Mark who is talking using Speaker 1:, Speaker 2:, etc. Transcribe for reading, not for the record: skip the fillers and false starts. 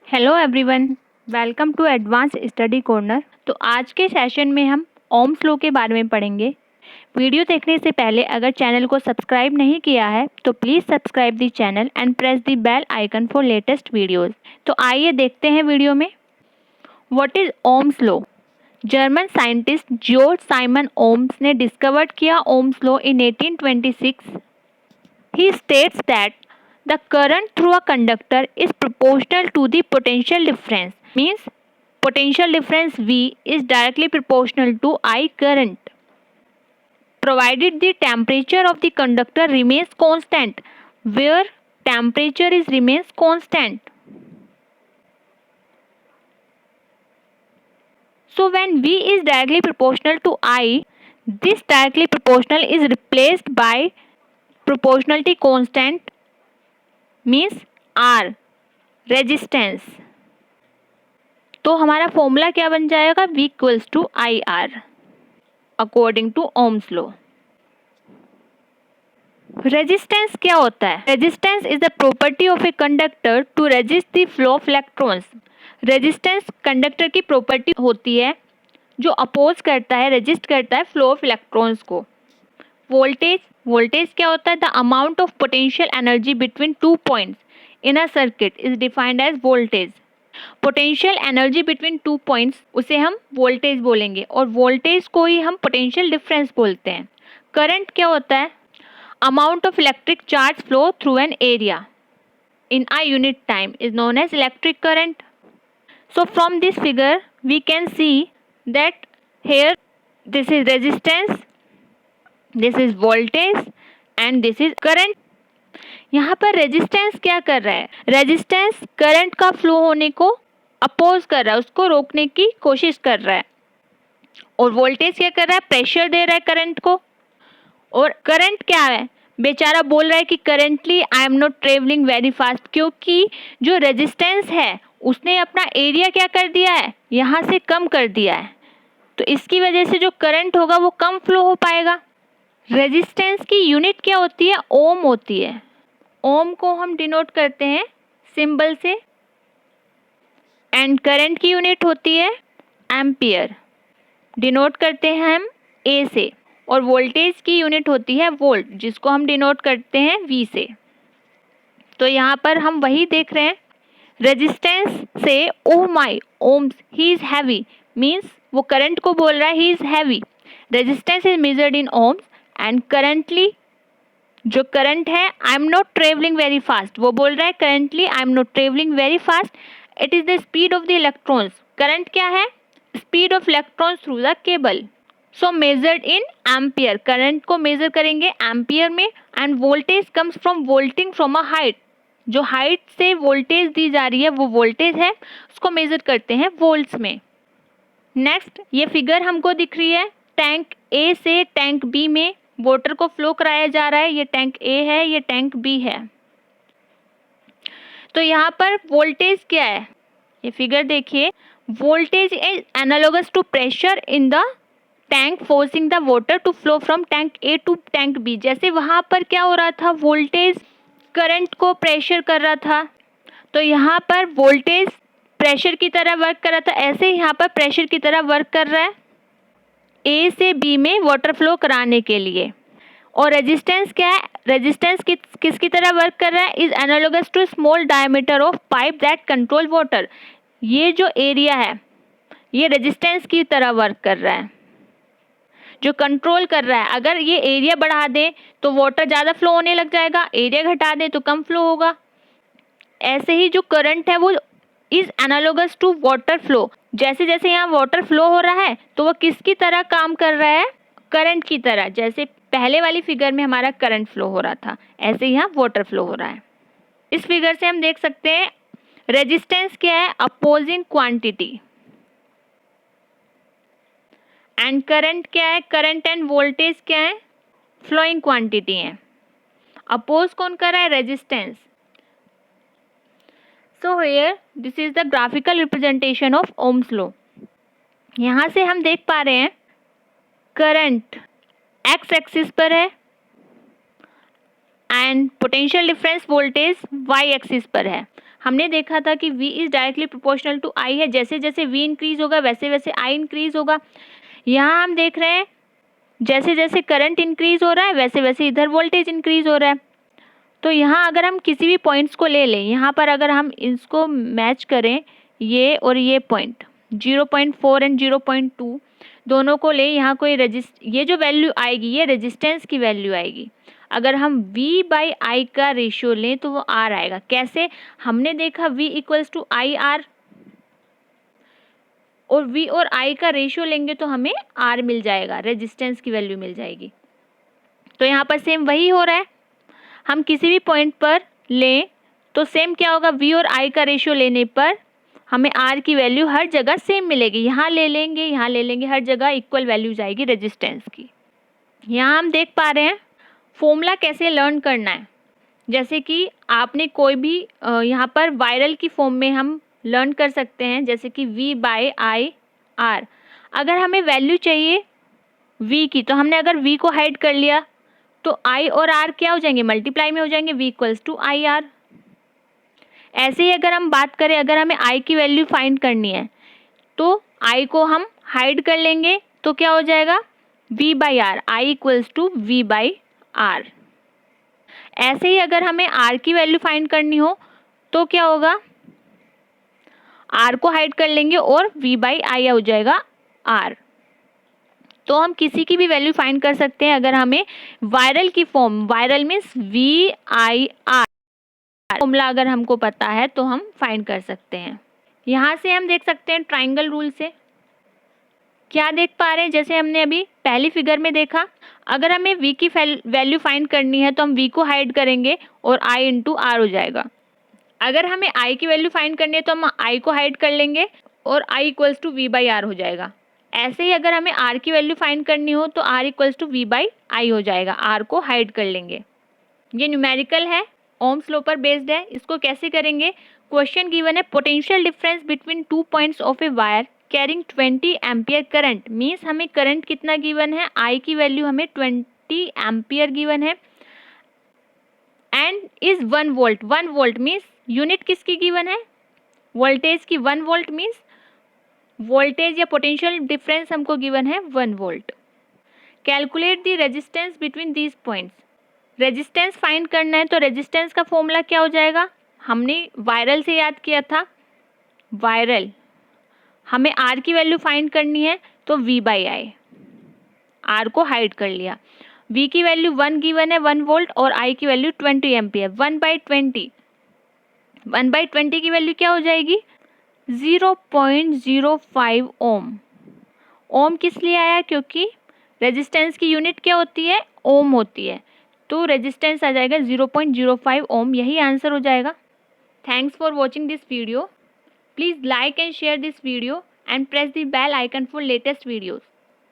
Speaker 1: Hello everyone, welcome to advance study corner. तो आज के सेशन में हम ओम्स लॉ के बारे में पढ़ेंगे। वीडियो देखने से पहले अगर चैनल को सब्सक्राइब नहीं किया है तो please subscribe the channel and press the bell icon for latest videos. तो आइए देखते हैं वीडियो में। What is Ohm's law? German scientist Georg Simon Ohm's ने डिस्कवर्ड किया Ohm's law in 1826। He states that the current through a conductor is proportional to the potential difference. Means potential difference V is directly proportional to I current, provided the temperature of the conductor remains constant, where temperature remains constant. So when V is directly proportional to I, this directly proportional is replaced by proportionality constant means R, resistance. तो हमारा formula क्या बन जाएगा? V equals to I R according to Ohm's law. Resistance क्या होता है? Resistance is the property of a conductor to resist the flow of electrons. Resistance conductor की property होती है जो अपोज करता है, रेजिस्ट करता है फ्लो ऑफ इलेक्ट्रॉन्स को। वोल्टेज क्या होता है? The amount of potential energy between two points in a circuit is defined as voltage. Potential energy between two points उसे हम वोल्टेज बोलेंगे और वोल्टेज को ही हम पोटेंशियल डिफरेंस बोलते हैं। करंट क्या होता है? Amount of electric charge flow through an area in a unit time is known as electric current. So from this figure we can see that here this is resistance, this is voltage and this is current. यहाँ पर resistance क्या कर रहा है? Resistance current का flow होने को oppose कर रहा है, उसको रोकने की कोशिश कर रहा है। और वोल्टेज क्या कर रहा है? प्रेशर दे रहा है करंट को। और करंट क्या है? बेचारा बोल रहा है कि currently I am not travelling very fast, क्योंकि जो रेजिस्टेंस है उसने अपना एरिया क्या कर दिया है? यहाँ से कम कर दिया है। तो इसकी वजह से जो करंट होगा वो कम फ्लो हो पाएगा। रेजिस्टेंस की यूनिट क्या होती है? ओम होती है। ओम को हम डिनोट करते हैं सिंबल से एंड करंट की यूनिट होती है एम्पियर, डिनोट करते हैं हम ए से। और वोल्टेज की यूनिट होती है वोल्ट, जिसको हम डिनोट करते हैं वी से। तो यहाँ पर हम वही देख रहे हैं। रेजिस्टेंस से oh my ohms he is heavy means वो करंट को बोल रहा है he is heavy. Resistance is measured in ohms and currently जो करंट है I am not travelling very fast, वो बोल रहा है currently I am not travelling very fast. It is the speed of the electrons. Current क्या है? Speed of electrons through the cable. So measured in ampere, current को major करेंगे ampere में। And voltage comes from volting from a height, जो height से voltage दी जा रही है वो वोल्टेज है, उसको मेजर करते हैं वोल्ट्स में। नेक्स्ट ये फिगर हमको दिख रही है, टैंक ए से टैंक बी में वाटर को फ्लो कराया जा रहा है। ये टैंक ए है, ये टैंक बी है। तो यहाँ पर वोल्टेज क्या है? ये फिगर देखिए, voltage is analogous to pressure in the tank forcing the water to flow from tank A to tank B. जैसे वहाँ पर क्या हो रहा था? वोल्टेज करंट को प्रेशर कर रहा था, तो यहाँ पर वोल्टेज प्रेशर की तरह वर्क कर रहा था, ऐसे ही यहाँ पर प्रेशर की तरह वर्क कर रहा है ए से बी में वाटर फ्लो कराने के लिए। और रेजिस्टेंस क्या है? रेजिस्टेंस किसकी तरह वर्क कर रहा है? Is analogous to small diameter of pipe that control water. ये जो एरिया है ये रेजिस्टेंस की तरह वर्क कर रहा है, जो कंट्रोल कर रहा है। अगर ये एरिया बढ़ा दें तो वाटर ज़्यादा फ्लो होने लग जाएगा, एरिया घटा दें तो कम फ्लो होगा। ऐसे ही जो करंट है वो is analogous to water flow. जैसे जैसे यहाँ वाटर फ्लो हो रहा है तो वो किसकी तरह काम कर रहा है? करंट की तरह। जैसे पहले वाली फिगर में हमारा करंट फ्लो हो रहा था, ऐसे यहाँ वाटर फ्लो हो रहा है। इस फिगर से हम देख सकते हैं रेजिस्टेंस क्या है? Opposing quantity. एंड करंट क्या है? करंट एंड वोल्टेज क्या है? फ्लोइंग क्वांटिटी है। अपोज कौन कर रहा है? Resistance. So here this is the graphical representation of Ohm's law. यहाँ से हम देख पा रहे हैं करंट एक्स एक्सिस पर है and potential difference voltage y axis पर है। हमने देखा था कि V is directly proportional to I है, जैसे जैसे V इंक्रीज होगा वैसे वैसे I इंक्रीज होगा। यहाँ हम देख रहे हैं जैसे जैसे करंट इंक्रीज हो रहा है वैसे वैसे इधर वोल्टेज इंक्रीज हो रहा है। तो यहाँ अगर हम किसी भी पॉइंट्स को ले लें, यहाँ पर अगर हम इसको मैच करें, ये और ये पॉइंट 0.4 एंड 0.2 दोनों को ले, यहाँ कोई ये जो वैल्यू आएगी ये रेजिस्टेंस की वैल्यू आएगी। अगर हम V/I का रेशियो लें तो वो R आएगा। कैसे? हमने देखा V इक्वल्स टू IR, और V और I का रेशियो लेंगे तो हमें R मिल जाएगा, रेजिस्टेंस की वैल्यू मिल जाएगी। तो यहाँ पर सेम वही हो रहा है, हम किसी भी पॉइंट पर लें तो सेम क्या होगा, V और I का रेशियो लेने पर हमें R की वैल्यू हर जगह सेम मिलेगी। यहाँ ले लेंगे, यहाँ ले लेंगे, हर जगह इक्वल वैल्यू जाएगी रेजिस्टेंस की। यहाँ हम देख पा रहे हैं फॉर्मूला कैसे लर्न करना है। जैसे कि आपने कोई भी यहाँ पर वायरल की फॉर्म में हम लर्न कर सकते हैं, जैसे कि V/I/R। अगर हमें वैल्यू चाहिए V की, तो हमने अगर V को हाइड कर लिया तो I और R क्या हो जाएंगे, मल्टीप्लाई में हो जाएंगे, V इक्वल्स टू IR। ऐसे ही अगर हम बात करें, अगर हमें I की वैल्यू फाइंड करनी है तो I को हम हाइड कर लेंगे तो क्या हो जाएगा, V/R, I equals to V/R। ऐसे ही अगर हमें R की वैल्यू फाइंड करनी हो तो क्या होगा, R को हाइड कर लेंगे और V/I हो जाएगा R। तो हम किसी की भी वैल्यू फाइंड कर सकते हैं अगर हमें वायरल की form, viral means VIR formula अगर हमको पता है तो हम फाइंड कर सकते हैं। यहाँ से हम देख सकते हैं ट्राइंगल रूल से क्या देख पा रहे हैं, जैसे हमने अभी पहली फिगर में देखा, अगर हमें V की वैल्यू फाइंड करनी है तो हम V को हाइड करेंगे और I इंटू R हो जाएगा। अगर हमें I की वैल्यू फाइंड करनी है तो हम I को हाइड कर लेंगे और I इक्वल्स टू V/R हो जाएगा। ऐसे ही अगर हमें R की वैल्यू फाइंड करनी हो तो R इक्वल्स टू V/I हो जाएगा, R को हाइड कर लेंगे। ये न्यूमेरिकल है, ओम्स लॉ पर बेस्ड है। इसको कैसे करेंगे, क्वेश्चन गिवन है potential difference between 2 points of a wire carrying 20 ampere current, means हमें करंट कितना गिवन है, I की वैल्यू हमें 20 एम्पियर गिवन है and is 1 volt. 1 volt means unit किसकी गिवन है, वोल्टेज की। 1 वोल्ट मीन्स वोल्टेज या पोटेंशियल डिफरेंस हमको गिवन है 1 volt. Calculate the resistance between these points, resistance find करना है तो रेजिस्टेंस का फॉर्मूला क्या हो जाएगा, हमने वायरल से याद किया था। वायरल, हमें R की वैल्यू फाइंड करनी है तो V/I, R को हाइड कर लिया। V की वैल्यू 1 गिवन है 1 वोल्ट और I की वैल्यू 20 एम्पियर। 1/20, 1/20 की वैल्यू क्या हो जाएगी, 0.05 ओम। ओम किस लिए आया, क्योंकि रेजिस्टेंस की यूनिट क्या होती है, ओम होती है, तो रेजिस्टेंस आ जाएगा 0.05 ओम, यही आंसर हो जाएगा। Thanks for watching this video. Please like and share this video and press the bell icon for latest videos.